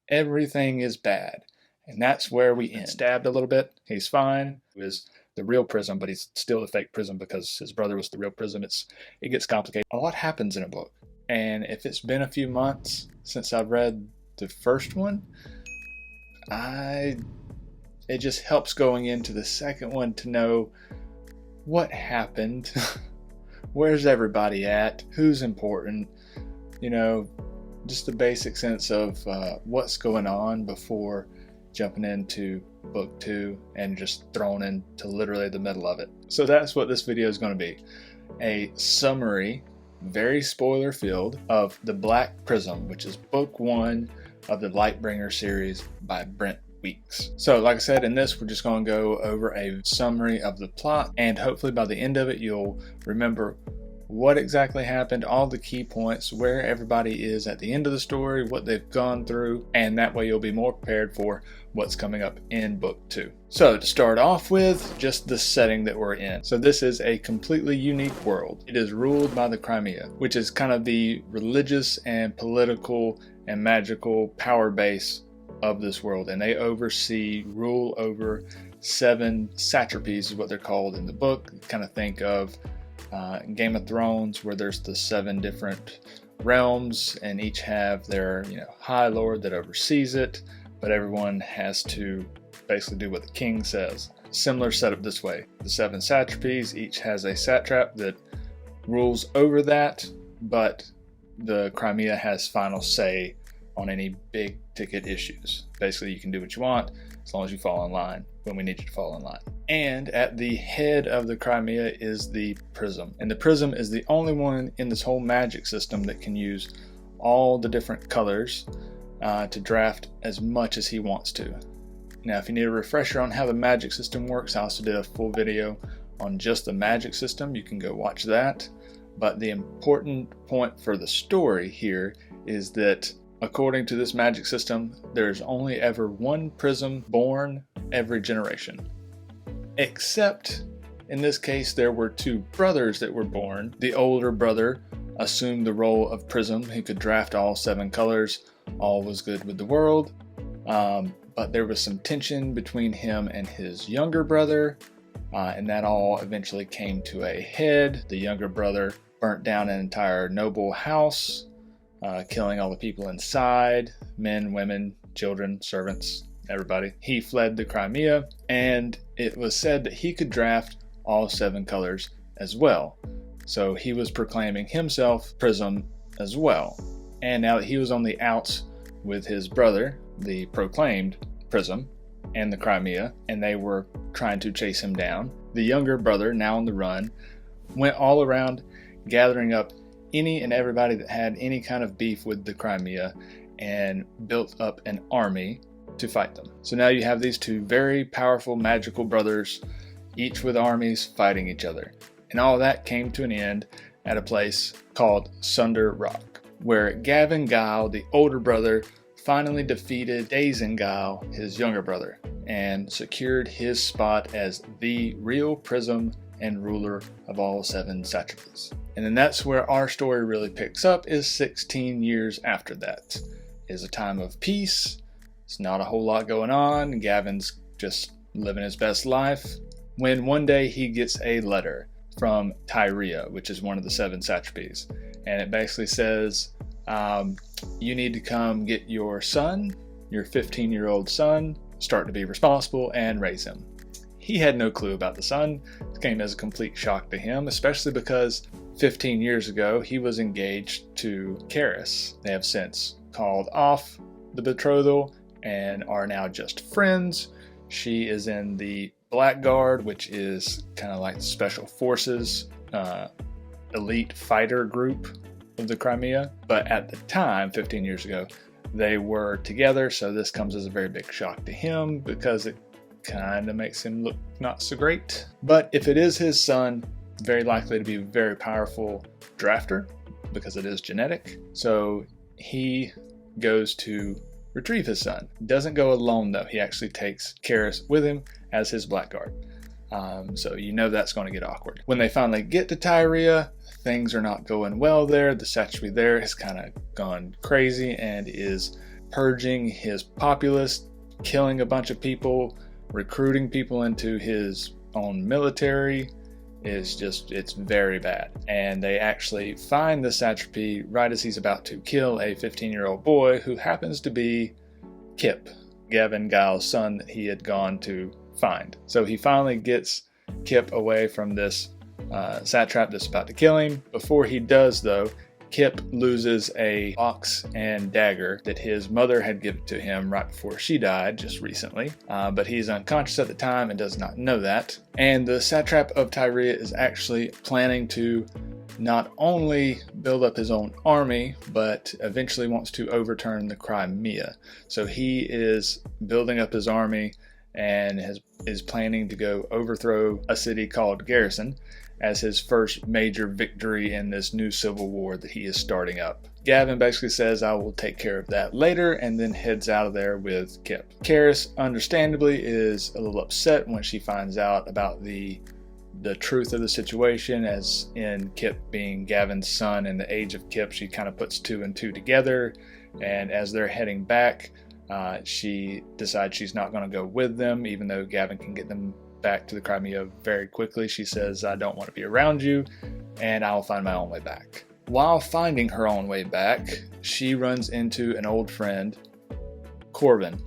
everything is bad. And that's where we end. Stabbed a little bit. He's fine. It was the real Prism, but he's still the fake Prism because his brother was the real Prism. It gets complicated. A lot happens in a book. And if it's been a few months since I've read the first one, it just helps going into the second one to know what happened. Where's everybody at? Who's important? Just the basic sense of what's going on before jumping into book 2 and just thrown into literally the middle of it. So that's what this video is going to be. A summary, very spoiler filled, of the Black Prism, which is book 1 of the Lightbringer series by Brent Weeks. So like I said, in this we're just going to go over a summary of the plot, and hopefully by the end of it you'll remember what exactly happened, all the key points, where everybody is at the end of the story, what they've gone through, and that way you'll be more prepared for what's coming up in book 2. So to start off with, just the setting that we're in. So this is a completely unique world. It is ruled by the Crimea, which is kind of the religious and political and magical power base of this world, and they rule over 7 satrapies is what they're called in the book. Kind of think of Game of Thrones, where there's the 7 different realms and each have their high lord that oversees it, but everyone has to basically do what the king says. Similar setup this way. The 7 satrapies each has a satrap that rules over that, but the Crimea has final say on any big ticket issues. Basically, you can do what you want as long as you fall in line when we need you to fall in line. And at the head of the Crimea is the Prism. And the Prism is the only one in this whole magic system that can use all the different colors to draft as much as he wants to. Now, if you need a refresher on how the magic system works, I also did a full video on just the magic system. You can go watch that. But the important point for the story here is that according to this magic system, there's only ever one Prism born every generation. Except, in this case, there were 2 brothers that were born. The older brother assumed the role of Prism. He could draft all 7 colors. All was good with the world. But there was some tension between him and his younger brother, and that all eventually came to a head. The younger brother burnt down an entire noble house, killing all the people inside, men, women, children, servants, everybody. He fled the Crimea, and it was said that he could draft all 7 colors as well. So he was proclaiming himself Prism as well. And now that he was on the outs with his brother, the proclaimed Prism, and the Crimea, and they were trying to chase him down, the younger brother, now on the run, went all around gathering up any and everybody that had any kind of beef with the Crimea and built up an army to fight them. So now you have these 2 very powerful magical brothers, each with armies fighting each other. And all that came to an end at a place called Sunder Rock, where Gavin Guile, the older brother, finally defeated Dazengile, his younger brother, and secured his spot as the real Prism and ruler of all 7 satrapies. And then that's where our story really picks up, is 16 years after that. It is a time of peace. It's not a whole lot going on. Gavin's just living his best life, when one day he gets a letter from Tyria, which is one of the 7 satrapies. And it basically says, you need to come get your son, your 15-year-old son, start to be responsible and raise him. He had no clue about the son. It came as a complete shock to him, especially because 15 years ago he was engaged to Garrison. They have since called off the betrothal and are now just friends. She is in the Blackguard, which is kind of like the special forces elite fighter group of the Crimea. But at the time, 15 years ago, they were together, so this comes as a very big shock to him because it kind of makes him look not so great. But if it is his son, very likely to be a very powerful drafter because it is genetic. So he goes to retrieve his son. Doesn't go alone though. He actually takes Garrison with him as his Blackguard. So you know that's going to get awkward. When they finally get to Tyria, things are not going well there. The satrapy there has kind of gone crazy and is purging his populace, killing a bunch of people, recruiting people into his own military. It's very bad. And they actually find the satrapy right as he's about to kill a 15-year-old boy who happens to be Kip, Gavin Giles' son that he had gone to find. So he finally gets Kip away from this satrap that's about to kill him. Before he does, though, Kip loses a box and dagger that his mother had given to him right before she died just recently, but he's unconscious at the time and does not know that. And the satrap of Tyria is actually planning to not only build up his own army, but eventually wants to overturn the Crimea. So he is building up his army and is planning to go overthrow a city called Garrison as his first major victory in this new civil war that he is starting up. Gavin basically says, I will take care of that later, and then heads out of there with Kip. Karis, understandably, is a little upset when she finds out about the truth of the situation, as in Kip being Gavin's son and the age of Kip. She kind of puts two and two together, and as they're heading back, she decides she's not going to go with them, even though Gavin can get them back to the Crimea very quickly. She says, I don't want to be around you, and I'll find my own way back. While finding her own way back, she runs into an old friend, Corvin.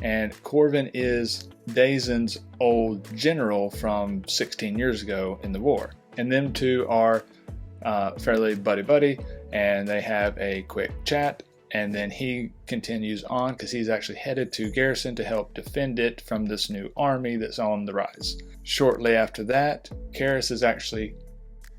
And Corvin is Dazen's old general from 16 years ago in the war. And them two are fairly buddy-buddy, and they have a quick chat. And then he continues on because he's actually headed to Garrison to help defend it from this new army that's on the rise. Shortly after that, Karis is actually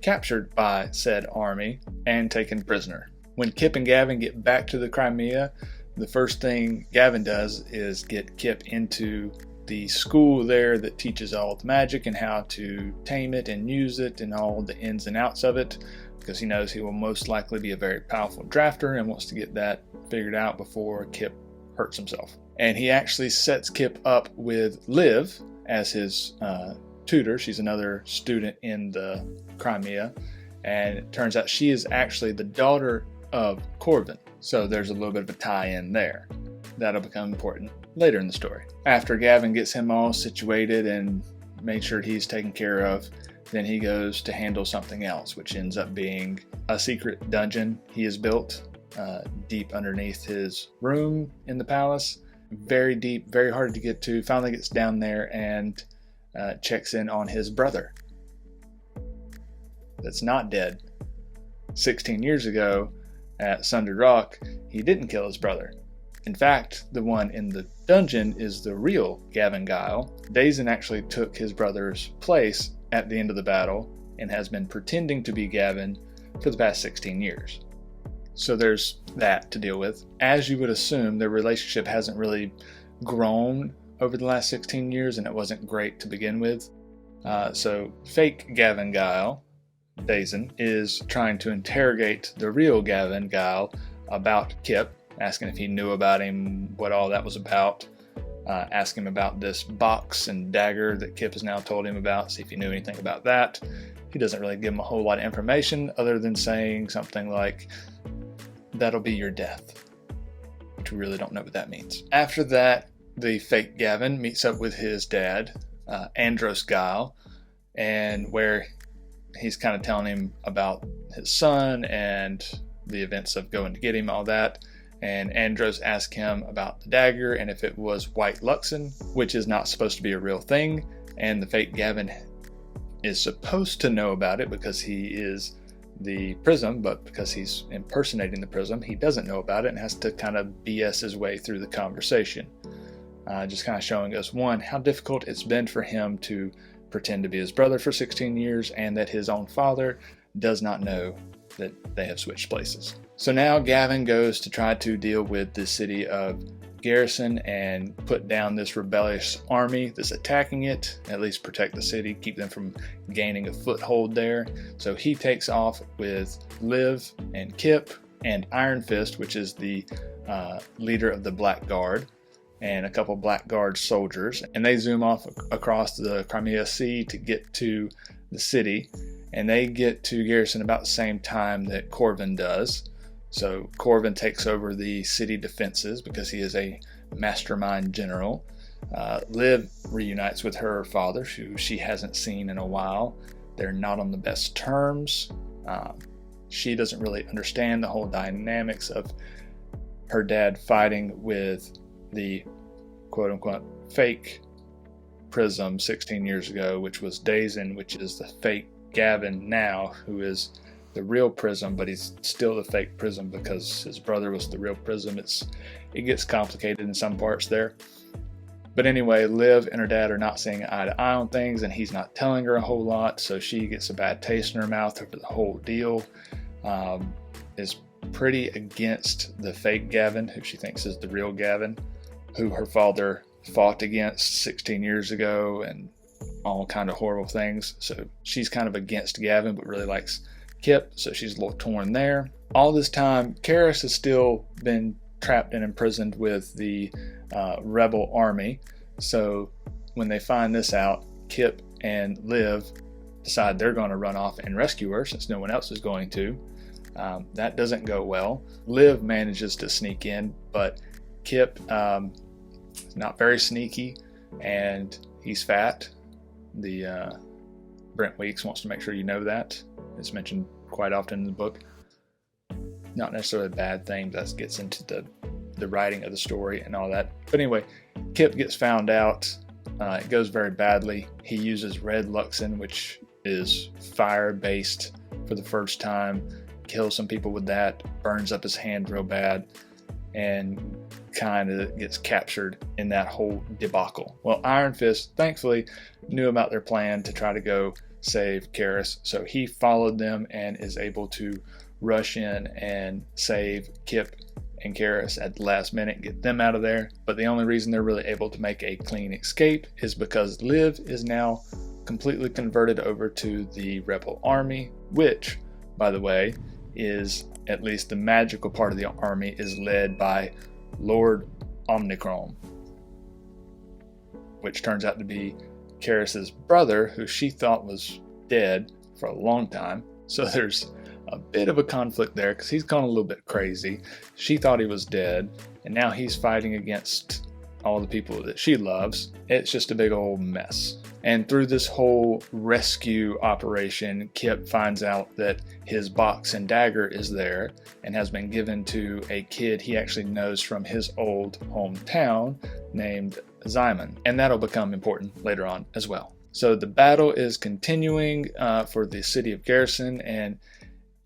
captured by said army and taken prisoner. When Kip and Gavin get back to the Crimea, the first thing Gavin does is get Kip into the school there that teaches all the magic and how to tame it and use it and all the ins and outs of it, because he knows he will most likely be a very powerful drafter and wants to get that figured out before Kip hurts himself. And he actually sets Kip up with Liv as his tutor. She's another student in the Crimea, and it turns out she is actually the daughter of Corvin. So there's a little bit of a tie-in there. That'll become important later in the story. After Gavin gets him all situated and made sure he's taken care of, then he goes to handle something else, which ends up being a secret dungeon he has built deep underneath his room in the palace. Very deep, very hard to get to. Finally gets down there and checks in on his brother that's not dead. 16 years ago at Sundered Rock, he didn't kill his brother. In fact, the one in the dungeon is the real Gavin Guile. Dazen actually took his brother's place at the end of the battle and has been pretending to be Gavin for the past 16 years. So there's that to deal with. As you would assume, their relationship hasn't really grown over the last 16 years, and it wasn't great to begin with. So fake Gavin Guile, Dazen, is trying to interrogate the real Gavin Guile about Kip, asking if he knew about him, what all that was about. Ask him about this box and dagger that Kip has now told him about, see if he knew anything about that. He doesn't really give him a whole lot of information other than saying something like, that'll be your death, which we really don't know what that means. After that, the fake Gavin meets up with his dad, Andros Guile, and where he's kind of telling him about his son and the events of going to get him, all that. And Andros asks him about the dagger and if it was white Luxon, which is not supposed to be a real thing. And the fake Gavin is supposed to know about it because he is the Prism, but because he's impersonating the Prism, he doesn't know about it and has to kind of BS his way through the conversation. Just kind of showing us, one, how difficult it's been for him to pretend to be his brother for 16 years and that his own father does not know that they have switched places. So now Gavin goes to try to deal with the city of Garrison and put down this rebellious army that's attacking it, at least protect the city, keep them from gaining a foothold there. So he takes off with Liv and Kip and Iron Fist, which is the leader of the Black Guard, and a couple Black Guard soldiers, and they zoom off across the Crimea Sea to get to the city, and they get to Garrison about the same time that Corvin does. So Corvin takes over the city defenses because he is a mastermind general. Liv reunites with her father, who she hasn't seen in a while. They're not on the best terms. She doesn't really understand the whole dynamics of her dad fighting with the quote-unquote fake Prism 16 years ago, which was Dazen, which is the fake Gavin now, who is the real Prism, but he's still the fake Prism because his brother was the real Prism. It gets complicated in some parts there. But anyway, Liv and her dad are not seeing eye to eye on things, and he's not telling her a whole lot, so she gets a bad taste in her mouth over the whole deal. Is pretty against the fake Gavin, who she thinks is the real Gavin, who her father fought against 16 years ago and all kind of horrible things. So she's kind of against Gavin, but really likes Kip, so she's a little torn there. All this time, Karis has still been trapped and imprisoned with the rebel army. So when they find this out, Kip and Liv decide they're going to run off and rescue her since no one else is going to. That doesn't go well. Liv manages to sneak in, but Kip is not very sneaky, and he's fat. The Brent Weeks wants to make sure you know that. It's mentioned quite often in the book. Not necessarily a bad thing, but that gets into the writing of the story and all that. But anyway, Kip gets found out. It goes very badly. He uses red Luxon, which is fire-based for the first time, kills some people with that, burns up his hand real bad, and kind of gets captured in that whole debacle. Well, Iron Fist, thankfully, knew about their plan to try to go save Karis, so he followed them and is able to rush in and save Kip and Karis at the last minute, get them out of there. But the only reason they're really able to make a clean escape is because Liv is now completely converted over to the rebel army, which, by the way, is, at least the magical part of the army, is led by Lord Omnicron, which turns out to be Karis's brother, who she thought was dead for a long time. So there's a bit of a conflict there because he's gone a little bit crazy. She thought he was dead, and now he's fighting against all the people that she loves. It's just a big old mess. And through this whole rescue operation, Kip finds out that his box and dagger is there and has been given to a kid he actually knows from his old hometown named Zyman. And that'll become important later on as well. So the battle is continuing for the city of Garrison, and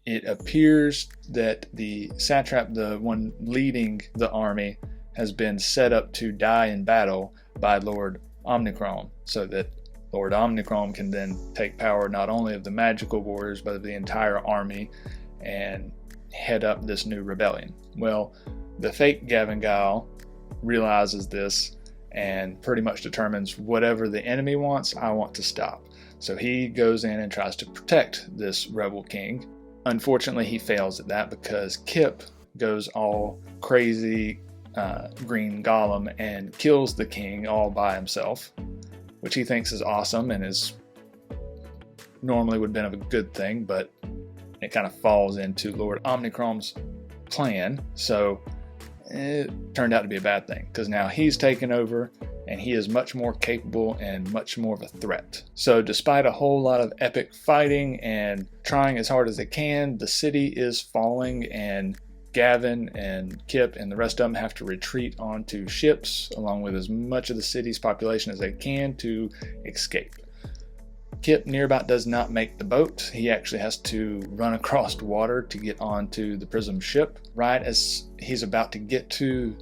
it appears that the satrap, the one leading the army, has been set up to die in battle by Lord Omnicron, so that Lord Omnicron can then take power not only of the magical warriors, but of the entire army and head up this new rebellion. Well, the fake Gavin Guile realizes this and pretty much determines whatever the enemy wants, I want to stop. So he goes in and tries to protect this rebel king. Unfortunately, he fails at that because Kip goes all crazy green golem and kills the king all by himself, which he thinks is awesome and is normally would have been a good thing, but it kind of falls into Lord Omnicron's plan. So it turned out to be a bad thing because now he's taken over and he is much more capable and much more of a threat. So despite a whole lot of epic fighting and trying as hard as they can, the city is falling, and Gavin and Kip and the rest of them have to retreat onto ships along with as much of the city's population as they can to escape. Kip near about does not make the boat. He actually has to run across water to get onto the Prism ship. Right as he's about to get to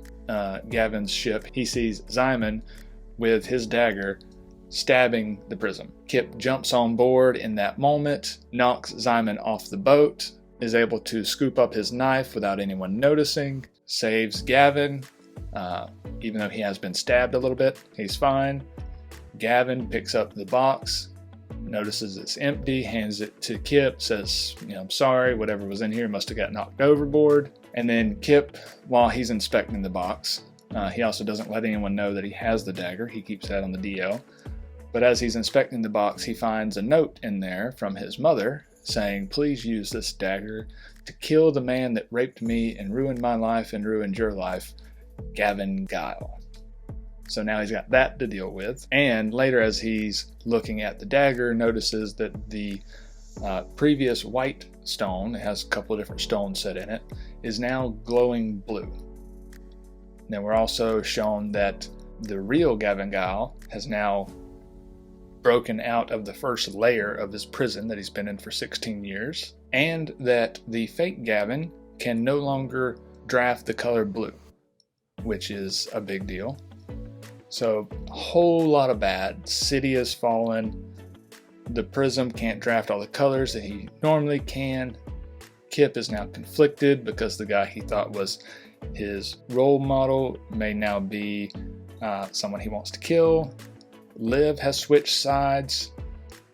Gavin's ship, he sees Zyman with his dagger stabbing the Prism. Kip jumps on board in that moment, knocks Zyman off the boat, is able to scoop up his knife without anyone noticing, saves Gavin, even though he has been stabbed a little bit. He's fine. Gavin picks up the box, notices it's empty, hands it to Kip, says, I'm sorry, whatever was in here must have got knocked overboard. And then Kip, while he's inspecting the box, he also doesn't let anyone know that he has the dagger. He keeps that on the DL. But as he's inspecting the box, he finds a note in there from his mother saying, please use this dagger to kill the man that raped me and ruined my life and ruined your life, Gavin Guile. So now he's got that to deal with. And later, as he's looking at the dagger, notices that the previous white stone, it has a couple of different stones set in it, is now glowing blue. Then we're also shown that the real Gavin Guile has now broken out of the first layer of his prison that he's been in for 16 years, and that the fake Gavin can no longer draft the color blue, which is a big deal. So a whole lot of bad. City has fallen. The Prism can't draft all the colors that he normally can. Kip is now conflicted because the guy he thought was his role model may now be someone he wants to kill. Liv has switched sides.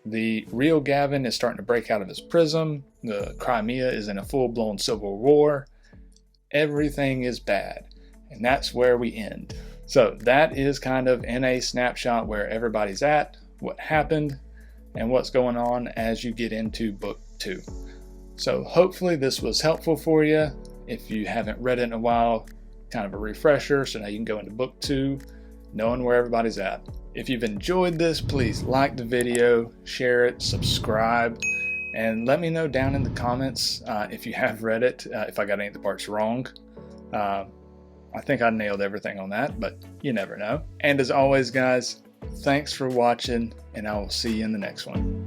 The real Gavin is starting to break out of his Prism. The Crimea is in a full-blown civil war. Everything is bad. And that's where we end. So that is kind of in a snapshot where everybody's at, what happened, and what's going on as you get into book 2. So hopefully this was helpful for you. If you haven't read it in a while, kind of a refresher, so now you can go into book 2 knowing where everybody's at. If you've enjoyed this, please like the video, share it, subscribe, and let me know down in the comments if you have read it, if I got any of the parts wrong. I think I nailed everything on that, but you never know. And as always, guys, thanks for watching, and I will see you in the next one.